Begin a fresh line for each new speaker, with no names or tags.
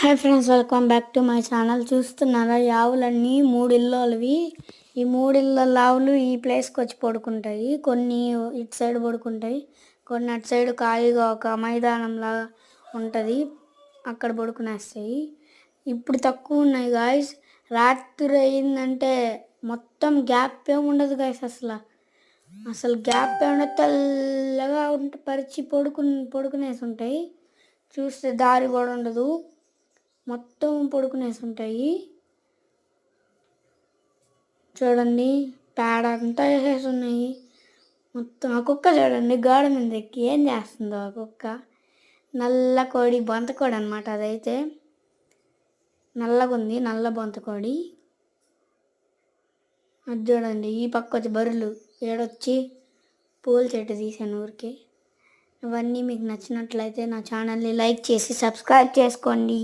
Hi friends, welcome back to my channel. చూస్తున్నారా, ఈ ఆవులన్నీ మూడిళ్ళవి. ఈ మూడిళ్ళ ఆవులు ఈ ప్లేస్కి వచ్చి పడుకుంటాయి. కొన్ని ఇటు సైడ్ పడుకుంటాయి, కొన్ని అటు సైడ్ ఖాళీగా ఒక మైదానంలా ఉంటుంది, అక్కడ పడుకునేస్తాయి. ఇప్పుడు తక్కువ ఉన్నాయి గాయస్. రాత్రి అయిందంటే మొత్తం గ్యాప్ ఏమి ఉండదు గాయస్. అసలు గ్యాప్ ఏమన్నా తెల్లగా పరిచి పడుకునేసి ఉంటాయి. చూస్తే దారి కూడా ఉండదు, మొత్తం పడుకునేసి ఉంటాయి. చూడండి, పేడ అంతా వేసేసి ఉన్నాయి మొత్తం. ఆ కుక్క చూడండి, గోడ మీద ఎక్కి ఏం చేస్తుందో. ఆ కుక్క నల్ల కోడి, బొంతకోడి అనమాట. అదైతే నల్లగా ఉంది, నల్ల బొంతకోడి. అది చూడండి, ఈ పక్క వచ్చి బర్రెలు ఏడొచ్చి పూల చెట్టు తీసాను ఊరికే. ఇవన్నీ మీకు నచ్చినట్లయితే నా ఛానల్ని లైక్ చేసి సబ్స్క్రైబ్ చేసుకోండి.